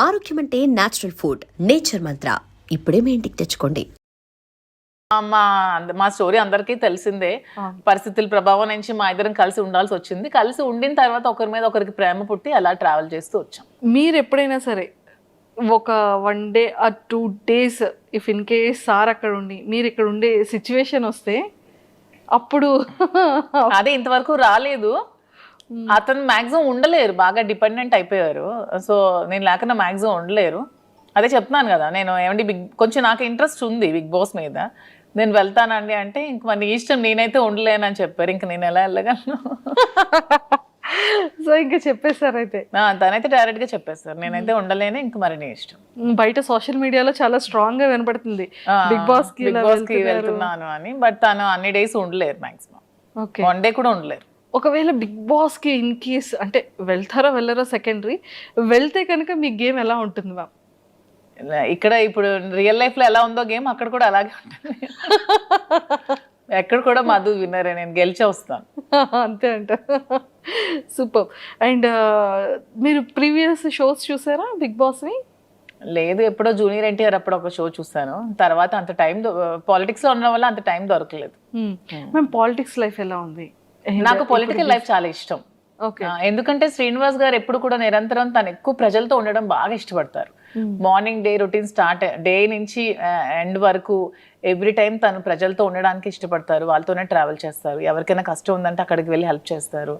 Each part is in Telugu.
ఆరోగ్యం అంటే నేచురల్ ఫుడ్. నేచర్ మంత్ర ఇప్పుడే మీ ఇంటికి తెచ్చుకోండి. మా స్టోరీ అందరికీ తెలిసిందే. పరిస్థితుల ప్రభావం నుంచి మా ఇద్దరం కలిసి ఉండాల్సి వచ్చింది. కలిసి ఉండిన తర్వాత ఒకరి మీద ఒకరికి ప్రేమ పుట్టి అలా ట్రావెల్ చేస్తూ వచ్చాం. మీరు ఎప్పుడైనా సరే ఒక 1 day or 2 days if in case sir అక్కడ ఉండి మీరు ఇక్కడ ఉండే సిచ్యువేషన్ వస్తే అప్పుడు అదే ఇంతవరకు రాలేదు. అతను మ్యాక్సిమం ఉండలేరు, బాగా డిపెండెంట్ అయిపోయారు. సో నేను లేకుండా మ్యాక్సిమం ఉండలేరు. అదే చెప్తున్నాను కదా, నేను ఏమండి కొంచెం నాకు ఇంట్రెస్ట్ ఉంది బిగ్ బాస్ మీద, నేను వెళ్తానండి అంటే ఇంక మరి ఇష్టం, నేనైతే ఉండలేనని చెప్పారు. ఇంక నేను ఎలా వెళ్ళగలను? సో ఇంకా చెప్పేశారు అయితే. తనైతే డైరెక్ట్ గా చెప్పేస్తారు, నేనైతే ఉండలేను, ఇంక మరి నీ ఇష్టం. బయట సోషల్ మీడియాలో చాలా స్ట్రాంగ్ గా వినపడుతుంది బిగ్ బాస్ కి వెళ్తున్నాను అని. బట్ తను అన్ని డేస్ ఉండలేరు, మాక్సిమం 1 day కూడా ఉండలేరు. ఒకవేళ బిగ్ బాస్ కి ఇన్ కేస్ అంటే వెళ్తారో వెళ్ళారో సెకండరీ, వెళ్తే కనుక మీ గేమ్ ఎలా ఉంటుంది మ్యామ్? ఇక్కడ ఇప్పుడు రియల్ లైఫ్ లో ఎలా ఉందో గేమ్ అక్కడ కూడా అలాగే ఉంటుంది. ఎక్కడ కూడా మధు విన్నరే, నేను గెలిచే వస్తాను అంతే అంట. సూపర్. అండ్ మీరు ప్రీవియస్ షోస్ చూసారా బిగ్ బాస్ని? లేదు, ఎప్పుడో జూనియర్ ఎన్టీఆర్ అప్పుడు ఒక షో చూసాను. తర్వాత అంత టైం పాలిటిక్స్ లో ఉండడం వల్ల అంత టైం దొరకలేదు. మేము పాలిటిక్స్ లైఫ్ ఎలా ఉంది? నాకు పొలిటికల్ లైఫ్ చాలా ఇష్టం. ఎందుకంటే శ్రీనివాస్ గారు ఎప్పుడు కూడా నిరంతరం తను ఎక్కువ ప్రజలతో ఉండడం బాగా ఇష్టపడతారు. Morning day routine start day నుంచి ఎండ్ వరకు ఎవ్రీ టైం తను ప్రజలతో ఉండడానికి ఇష్టపడతారు. వాళ్ళతోనే ట్రావెల్ చేస్తారు. ఎవరికైనా కష్టం ఉందంటే అక్కడికి వెళ్ళి హెల్ప్ చేస్తారు.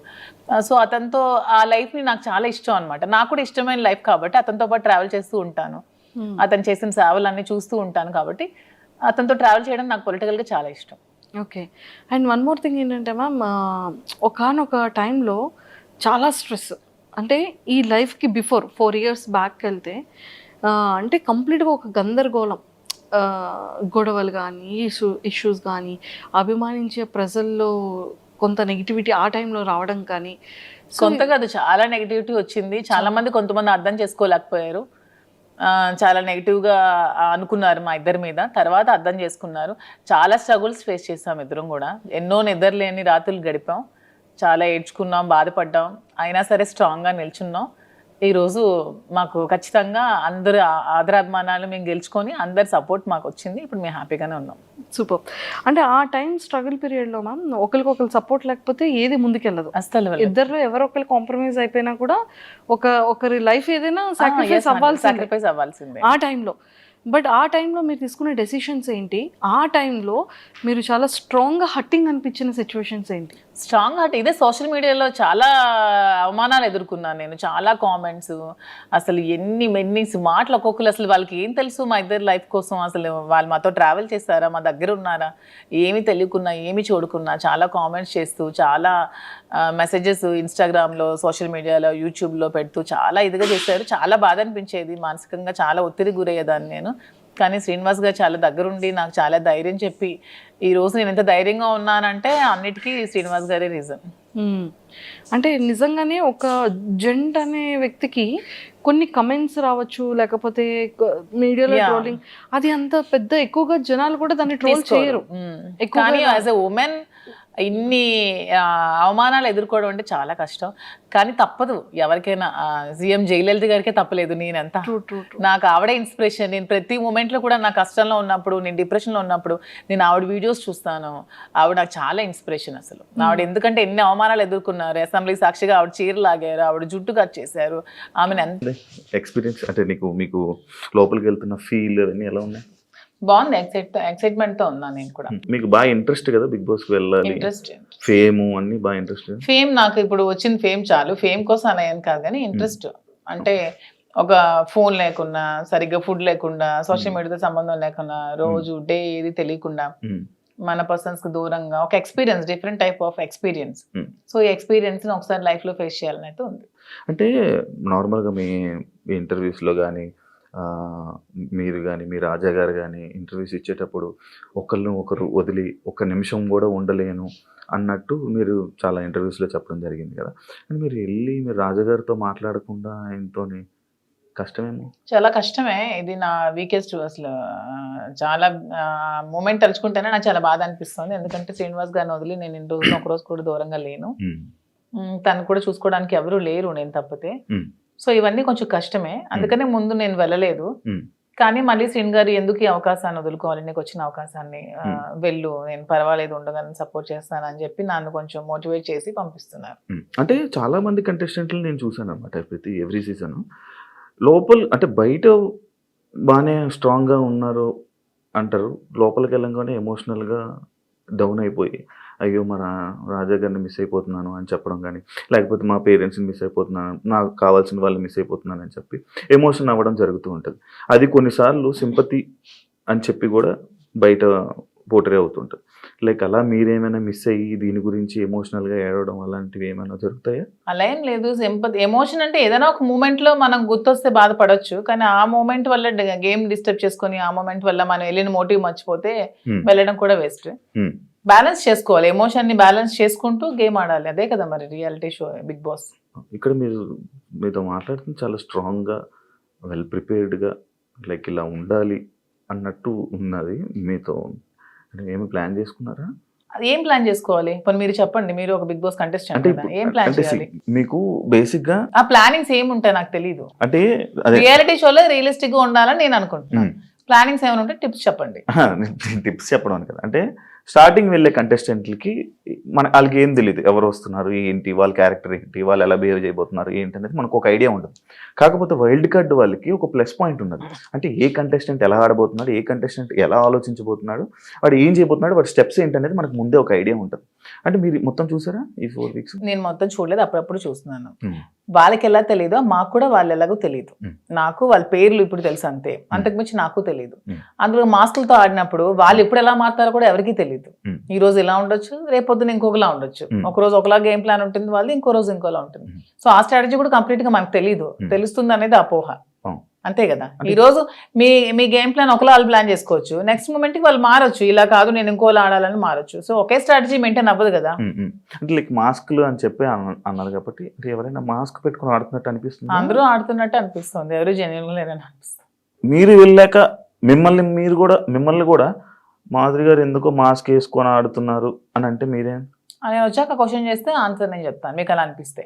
సో అతనితో ఆ లైఫ్ని నాకు చాలా ఇష్టం అనమాట. నాకు కూడా ఇష్టమైన లైఫ్ కాబట్టి అతనితో పాటు ట్రావెల్ చేస్తూ ఉంటాను. అతను చేసిన సేవలన్నీ చూస్తూ ఉంటాను కాబట్టి అతనితో ట్రావెల్ చేయడం నాకు పొలిటికల్గా చాలా ఇష్టం. Okay. And one more thing ఏంటంటే మ్యామ్, ఒకానొక టైంలో చాలా స్ట్రెస్, అంటే ఈ లైఫ్కి బిఫోర్ 4 years బ్యాక్ వెళ్తే అంటే కంప్లీట్గా ఒక గందరగోళం, గొడవలు కానీ ఇష్యూస్ కానీ, అభిమానించే ప్రజల్లో కొంత నెగిటివిటీ ఆ టైంలో రావడం కానీ. కొంత కాదు, చాలా నెగిటివిటీ వచ్చింది. చాలా మంది కొంతమంది అర్థం చేసుకోలేకపోయారు, చాలా నెగిటివ్గా అనుకున్నారు మా ఇద్దరి మీద. తర్వాత అర్థం చేసుకున్నారు. చాలా స్ట్రగుల్స్ ఫేస్ చేసాం ఇద్దరం కూడా. ఎన్నో నిద్రలేని రాత్రులు గడిపాం, చాలా ఏడ్చుకున్నాం, బాధపడ్డాం. అయినా సరే స్ట్రాంగ్గా నిల్చున్నాం. ఈరోజు మాకు ఖచ్చితంగా అందరు ఆదరాభిమానాలు మేము గెలుచుకొని అందరి సపోర్ట్ మాకు వచ్చింది. ఇప్పుడు మేము హ్యాపీగానే ఉన్నాం. సూపర్. అంటే ఆ టైం స్ట్రగుల్ పీరియడ్లో మ్యామ్ ఒకరికొకరు సపోర్ట్ లేకపోతే ఏది ముందుకెళ్ళదు. అసలు ఇద్దరు ఎవరొకరు కాంప్రమైజ్ అయిపోయినా కూడా ఒకరి లైఫ్ ఏదైనా సాక్రిఫైస్ అవ్వాల్సిందే ఆ టైంలో. బట్ ఆ టైంలో మీరు తీసుకునే డెసిషన్స్ ఏంటి? ఆ టైంలో మీరు చాలా స్ట్రాంగ్గా హట్టింగ్ అనిపించిన సిచ్యువేషన్స్ ఏంటి? స్ట్రాంగ్ హట్ ఇదే సోషల్ మీడియాలో చాలా అవమానాలు ఎదుర్కొన్నాను నేను. చాలా కామెంట్స్, అసలు ఎన్ని మాటలు ఒక్కొక్కరు. అసలు వాళ్ళకి ఏం తెలుసు మా ఇద్దరు లైఫ్ కోసం? అసలు వాళ్ళు మాతో ట్రావెల్ చేస్తారా, మా దగ్గర ఉన్నారా, ఏమి తెలియకున్నా ఏమి చూడకున్నా చాలా కామెంట్స్ చేస్తూ, చాలా మెసేజెస్ ఇన్స్టాగ్రామ్లో, సోషల్ మీడియాలో, యూట్యూబ్లో పెడుతూ చాలా ఇదిగా చేశారు. చాలా బాధ అనిపించేది. మానసికంగా చాలా ఒత్తిడి గురయ్యేదాన్ని నేను. కానీ శ్రీనివాస్ గారు చాలా దగ్గరుండి నాకు చాలా ధైర్యం చెప్పి ఈరోజు నేను ఎంత ధైర్యంగా ఉన్నానంటే అన్నిటికీ శ్రీనివాస్ గారే రీజన్. అంటే నిజంగానే ఒక జెంట్ అనే వ్యక్తికి కొన్ని కమెంట్స్ రావచ్చు, లేకపోతే మీడియాలో ట్రోలింగ్, అది అంత పెద్ద ఎక్కువగా జనాలు కూడా దాన్ని ట్రోల్ చేయరు. కానీ యాజ్ ఎ ఉమెన్ ఇన్ని అవమానాలు ఎదుర్కోవడం అంటే చాలా కష్టం. కానీ తప్పదు ఎవరికైనా. సీఎం జయలలిత గారికే తప్పలేదు. నేనంతా నాకు ఆవిడే ఇన్స్పిరేషన్. నేను ప్రతి మూమెంట్లో కూడా నా కష్టంలో ఉన్నప్పుడు, నేను డిప్రెషన్లో ఉన్నప్పుడు నేను ఆవిడ వీడియోస్ చూస్తాను. ఆవిడ నాకు చాలా ఇన్స్పిరేషన్ అసలు. ఆవిడ ఎందుకంటే ఎన్ని అవమానాలు ఎదుర్కొన్నారు. అసెంబ్లీ సాక్షిగా ఆవిడ చీర లాగారు, ఆవిడ జుట్టు కట్ చేశారు. ఆమెను ఎంత ఎక్స్పీరియన్స్ అంటే మీకు లోపలికి వెళ్తున్న ఫీల్ అన్నీ ఎలా ఉన్నాయి? బాగుంది. ఎక్సైట్మెంట్ తో ఉన్నా నేను కూడా. మీకు బాగా ఇంట్రెస్ట్ కదా బిగ్ బాస్ కి వెళ్ళాలి, ఫేమ్ అన్ని బాగా ఇంట్రెస్ట్. ఫేమ్ నాకు ఇప్పుడు వచ్చిన ఫేమ్ చాలు. ఫేమ్ కోసం అనేం కాదు కానీ ఇంట్రెస్ట్. అంటే ఒక ఫోన్ లేకుండా, సరిగ్గా ఫుడ్ లేకుండా, సోషల్ మీడియాతో సంబంధం లేకుండా, రోజు డే ఏది తెలియకుండా, మన పర్సన్స్ కి దూరంగా ఒక experience, different type of experience. So ఈ ఎక్స్పీరియన్స్ ని ఒకసారి లైఫ్ లో ఫేస్ చేయాలని అయితే ఉంది. అంటే నార్మల్గా మీ ఇంటర్వ్యూస్లో కానీ మీరు కానీ మీ రాజా గారు కానీ ఇంటర్వ్యూస్ ఇచ్చేటప్పుడు ఒకరు వదిలి ఒక్క నిమిషం కూడా ఉండలేను అన్నట్టు మీరు చాలా ఇంటర్వ్యూస్లో చెప్పడం జరిగింది కదా. అని మీరు వెళ్ళి మీరు రాజాగారితో మాట్లాడకుండా ఆయనతోని కష్టమేమో? చాలా కష్టమే. ఇది నా వీకెస్ట్. అసలు చాలా మూమెంట్ తలుచుకుంటేనే నాకు చాలా బాధ అనిపిస్తుంది. ఎందుకంటే శ్రీనివాస్ గారిని వదిలి నేను ఇన్ని రోజులు ఒక రోజు కూడా దూరంగా లేను. తను కూడా చూసుకోవడానికి ఎవరు లేరు నేను తప్పితే. సో ఇవన్నీ కొంచెం కష్టమే, అందుకనే ముందు నేను వెళ్ళలేదు. ఉమ్. కానీ మళ్ళీ శ్రీన్ గారు ఎందుకు ఈ అవకాశాన్ని వదులుకోవాలి, నీకు వచ్చిన అవకాశాన్ని వెళ్ళు, నేను పర్వాలేదు ఉండగానే సపోర్ట్ చేస్తానని చెప్పి నన్ను కొంచెం మోటివేట్ చేసి పంపిస్తున్నారు. అంటే చాలా మంది కంటెస్టెంట్లు నేను చూసాను అనమాట ఎవ్రీ సీజన్ లోపల, అంటే బయట బాగానే స్ట్రాంగ్గా ఉన్నారు అంటారు, లోపలికి వెళ్ళంగానే ఎమోషనల్గా డౌన్ అయిపోయి అయ్యో మన రాజా గారిని మిస్ అయిపోతున్నాను అని చెప్పడం కానీ, లేకపోతే మా పేరెంట్స్ని మిస్ అయిపోతున్నాను, నాకు కావాల్సిన వాళ్ళు మిస్ అయిపోతున్నాను అని చెప్పి ఎమోషన్ అవ్వడం జరుగుతూ ఉంటుంది. అది కొన్నిసార్లు సింపతి అని చెప్పి కూడా బయట పోర్ట్రే అవుతుంటుంది. లైక్ అలా మీరేమైనా మిస్ అయ్యి దీని గురించి ఎమోషనల్గా ఏడవడం అలాంటివి ఏమైనా జరుగుతాయా? అలా ఏం లేదు. సింపతి ఎమోషన్ అంటే ఏదైనా ఒక మూమెంట్లో మనం గుర్తొస్తే బాధపడొచ్చు, కానీ ఆ మూమెంట్ వల్ల గేమ్ డిస్టర్బ్ చేసుకొని ఆ మూమెంట్ వల్ల మనం వెళ్ళిన మోటివ్ మర్చిపోతే వెళ్ళడం కూడా వేస్ట్. బ్యాలెన్స్ చేసుకోవాలి, ఎమోషన్ని బ్యాలెన్స్ చేసుకుంటూ గేమ్ ఆడాలి, అదే కదా మరి రియాలిటీ షో బిగ్ బాస్. ఇక్కడ మీతో మాట్లాడుతుంది చాలా స్ట్రాంగ్గా వెల్ ప్రిపేర్డ్గా లైక్ ఇలా ఉండాలి అన్నట్టు ఉన్నది మీతో. ఏమి ప్లాన్ చేసుకున్నారా? అది ఏం ప్లాన్ చేసుకోవాలి? పోనీ మీరు చెప్పండి, మీరు ఒక బిగ్ బాస్ కంటెస్టెంట్ అంటే కదా, ఏం ప్లాన్ చేయాలి? మీకు బేసిక్గా ఆ ప్లానింగ్స్ ఏముంటాయి నాకు తెలీదు. అంటే అదే రియాలిటీ షోలో రియలిస్టిక్ గా ఉండాలని నేను అనుకుంటున్నాను. ప్లానింగ్స్ ఏమైనా ఉంటే టిప్స్ చెప్పండి. టిప్స్ చెప్పడం కదా, అంటే స్టార్టింగ్ వెళ్ళే కంటెస్టెంట్లకి వాళ్ళకి ఏం తెలియదు, ఎవరు వస్తున్నారు ఏంటి, వాళ్ళ క్యారెక్టర్ ఏంటి, వాళ్ళు ఎలా బిహేవ్ చేయబోతున్నారు ఏంటి అనేది మనకు ఒక ఐడియా ఉంటుంది. కాకపోతే వైల్డ్ కార్డ్ వాళ్ళకి ఒక ప్లస్ పాయింట్ ఉన్నది, అంటే ఏ కంటెస్టెంట్ ఎలా ఆడబోతున్నాడు, ఏ కంటెస్టెంట్ ఎలా ఆలోచించబోతున్నాడు, వాడు ఏం చేయబోతున్నాడు, వాడి స్టెప్స్ ఏంటి అనేది మనకు ముందే ఒక ఐడియా ఉంటుంది. అంటే మీరు మొత్తం చూసారా ఈ 4 weeks? నేను మొత్తం చూడలేదు, అప్పుడప్పుడు చూస్తున్నాను. వాళ్ళకి ఎలా తెలియదో మాకు కూడా వాళ్ళు ఎలాగో తెలియదు. నాకు వాళ్ళ పేర్లు ఇప్పుడు తెలుసు అంతే, అంతకుమించి నాకు తెలియదు. అందులో మాస్కులతో ఆడినప్పుడు వాళ్ళు ఎప్పుడు ఎలా మారుతారో కూడా ఎవరికీ తెలియదు. ఈ రోజు ఇలా ఉండొచ్చు, రేపొద్దున ఇంకొకలా ఉండొచ్చు, ఒక రోజు ఒకలా గేమ్ ప్లాన్ ఉంటుంది వాళ్ళు, ఇంకో రోజు ఇంకోలా ఉంటుంది. సో ఆ స్ట్రాటజీ కూడా కంప్లీట్ గా మనకు తెలియదు, తెలుస్తుంది అనేది అపోహ, అంతే కదా. ఈ రోజు మీ గేమ్ ప్లాన్ ఒకలా వాళ్ళు ప్లాన్ చేసుకోవచ్చు, నెక్స్ట్ మూమెంట్ కి వాళ్ళు మారొచ్చు, ఇలా కాదు నేను ఇంకోలా ఆడాలని మారొచ్చు. సో ఒకే స్ట్రాటజీ మెయింటైన్ అవ్వదు కదా. అంటే లైక్ మాస్క్లు అని చెప్పి అన్నారు కాబట్టి ఎవరైనా మాస్క్ పెట్టుకుని ఆడుతున్నట్టు అనిపిస్తుంది, అందరూ ఆడుతున్నట్టు అనిపిస్తుంది, ఎవరు జెన్యున్ గా లేరని అనిపిస్తుంది. మీరు వెళ్ళాక మిమ్మల్ని కూడా మాధురి గారు ఎందుకో మాస్క్ వేసుకొని ఆడుతున్నారు అని అంటే మీరేం? నేను వచ్చాక క్వశ్చన్ చేస్తే ఆన్సర్ నేను చెప్తాను, మీకు అలా అనిపిస్తే.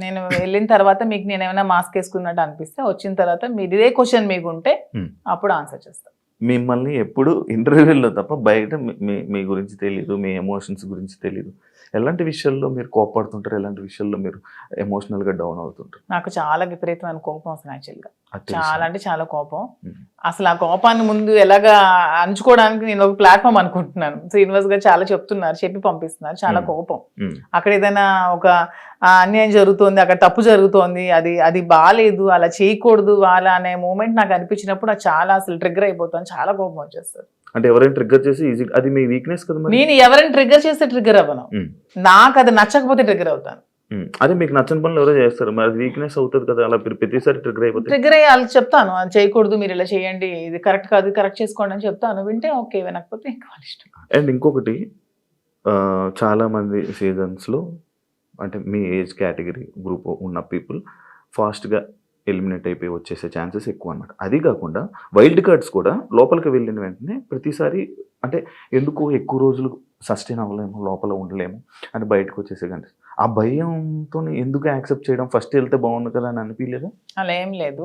నేను వెళ్ళిన తర్వాత మీకు నేను ఏమైనా మాస్క్ వేసుకున్నట్టు అనిపిస్తే, వచ్చిన తర్వాత మీరు ఇదే క్వశ్చన్ మీకు ఉంటే అప్పుడు ఆన్సర్ చేస్తాను. మిమ్మల్ని ఎప్పుడు ఇంటర్వ్యూలో తప్ప బయట మీ గురించి తెలియదు, మీ ఎమోషన్స్ గురించి తెలియదు. ఎలాంటి విషయాల్లో మీరు కోపడుతుంటారు, ఎలాంటి విషయాల్లో మీరు ఎమోషనల్గా డౌన్ అవుతుంటారు? నాకు చాలా విపరీతమైన కోపం అసలు, యాక్చువల్గా చాలా అంటే చాలా కోపం. అసలు ఆ కోపాన్ని ముందు ఎలాగా అంచుకోవడానికి నేను ఒక ప్లాట్ఫామ్ అనుకుంటున్నాను. శ్రీనివాస్ గారు చాలా చెప్తున్నారు, చెప్పి పంపిస్తున్నారు. చాలా కోపం, అక్కడ ఏదైనా ఒక అన్యాయం జరుగుతోంది, అక్కడ తప్పు జరుగుతోంది, అది బాగాలేదు, అలా చేయకూడదు అలా అనే మూమెంట్ నాకు అనిపించినప్పుడు నాకు చాలా అసలు ట్రిగ్గర్ అయిపోతాను, చాలా కోపం వచ్చేస్తుంది. అంటే ఎవరైనా ట్రిగ్గర్ చేసి ఈజీ, అది మీ వీక్నెస్ కదా. నేను ఎవరైనా ట్రిగ్గర్ చేస్తే ట్రిగ్గర్ అవ్వను, నాకు అది నచ్చకపోతే ట్రిగ్గర్ అవుతాను. అదే మీకు నచ్చని పనులు ఎవరో చేస్తారు, మరి అది వీక్నెస్ అవుతుంది కదా, అలా ప్రతిసారి ట్రిగ్గర్ అయిపోతుంది. ట్రిగ్గర్ అయ్యి వాళ్ళకి చెప్తాను, అది చేయకూడదు, మీరు ఇలా చేయండి, ఇది కరెక్ట్ కాదు, కరెక్ట్ చేసుకోండి అని చెప్తాను. వింటే ఓకే, వినకపోతే ఇంకా వాళ్ళ ఇష్టం. అండ్ ఇంకొకటి, చాలా మంది సీజన్స్లో అంటే మీ ఏజ్ కేటగిరీ గ్రూప్ ఉన్న పీపుల్ ఫాస్ట్గా ఎలిమినేట్ అయిపోయి వచ్చేసే ఛాన్సెస్ ఎక్కువ అనమాట. అది కాకుండా వైల్డ్ కార్డ్స్ కూడా లోపలికి వెళ్ళిన వెంటనే ప్రతిసారి అంటే ఎందుకు ఎక్కువ రోజులు సస్టైన్ అవ్వలేము, లోపల ఉండలేము అని బయటకు వచ్చేసే కంటే ఆ భయంతో ఎందుకు యాక్సెప్ట్ చేయడం, ఫస్ట్ వెళ్తే బాగుంది కదా అని అనిపించలేదా? అలా ఏం లేదు,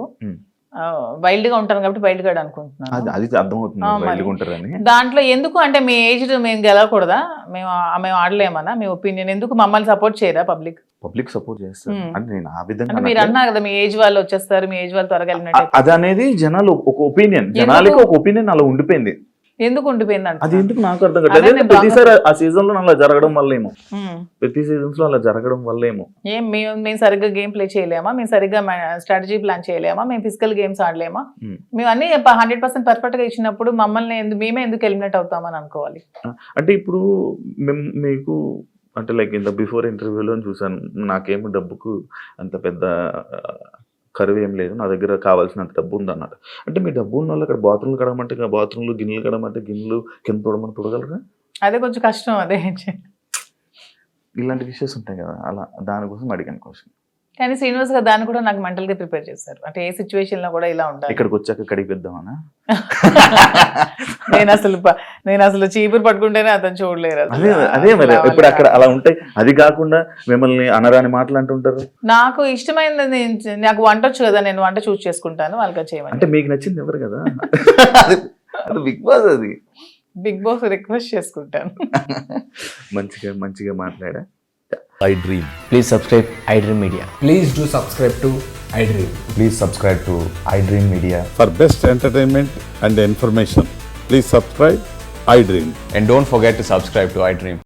వైల్డ్ గా ఉంటాను కాబట్టి వైల్డ్ కార్డ్ అనుకుంటున్నాను. అది అర్థమవుతుంది వైల్డ్గా ఉంటారని. దాంట్లో ఎందుకు అంటే మీ ఏజ్ మేము గెలవకూడదా, మేము ఆడలేమన్నా, మీ ఒపీనియన్ ఎందుకు, మమ్మల్ని సపోర్ట్ చేయరా పబ్లిక్ సపోర్ట్ చేస్తారు అంటే నేను ఆ విధంగా మీరు అన్నారు కదా, మీ ఏజ్ వాళ్ళు వచ్చేస్తారు, మీ ఏజ్ వాళ్ళు త్వరగా వెళ్ళినట్టు. అది అనేది జనాలు ఒక ఒపీనియన్, జనాలకి ఒక ఒపీనియన్ అలా ఉండిపోయింది. ఎందుకు ఉండిపోయింది అంటే అది ఎందుకు నాకు అర్థం కాదు. ప్రతిసారి ఆ సీజన్ లో అలా జరగడం వల్లేమో, ప్రతి సీజన్స్ లో అలా జరగడం వల్లేమో. మేము సరిగ్గా గేమ్ ప్లే చేయలేమా, మేము సరిగ్గా స్ట్రాటజీ ప్లాన్ చేయలేమా, మేము ఫిజికల్ గేమ్స్ ఆడలేమా, మేము అన్ని 100% పర్ఫెక్ట్ గా ఇచ్చినప్పుడు మమ్మల్ని మేమే ఎందుకు ఎలిమినేట్ అవుతామని అనుకోవాలి. అంటే ఇప్పుడు మీకు అంటే లైక్ ఇంత బిఫోర్ ఇంటర్వ్యూలో చూసాను, నాకేమో డబ్బుకు అంత పెద్ద కరువు ఏం లేదు, నా దగ్గర కావాల్సినంత డబ్బు ఉందన్నారు. అంటే మీ డబ్బు ఉన్న వాళ్ళు అక్కడ బాత్రూమ్లు కడగమంటే బాత్రూమ్లు, గిన్నెలు కడగమంటే గిన్నెలు, కింద తోడమని తోడగలరా? అదే కొంచెం కష్టం. అదే ఇలాంటి విషయాలు ఉంటాయి కదా, అలా దానికోసం అడిగాను క్వశ్చన్. కానీ శ్రీనివాస్ గారు దాన్ని కూడా నాకు మెంటల్గా ప్రిపేర్ చేశారు. అంటే ఏ సిచ్యువేషన్ లో కూడా ఇలా ఉండాలి. ఇక్కడికి వచ్చాక కడిగిద్దామనా? నేను అసలు చీపురు పట్టుకుంటేనే అతను చూడలేరు. అదే మరి ఇప్పుడు అక్కడ అలా ఉంటాయి. అది కాకుండా మిమ్మల్ని అనరాని మాటలు అంటుంటారు. నాకు ఇష్టమైనది నాకు వంట వచ్చు కదా, నేను వంట చూస్ చేసుకుంటాను, వాళ్ళకి చేయమని. అంటే మీకు నచ్చింది ఎవరు కదా, అది బిగ్ బాస్. అది బిగ్ బాస్ రిక్వెస్ట్ చేసుకుంటాను. మంచిగా మాట్లాడా. iDream. Please subscribe iDream Media. Please do subscribe to iDream. Please subscribe to iDream Media. For best entertainment and information, please subscribe iDream. And don't forget to subscribe to iDream.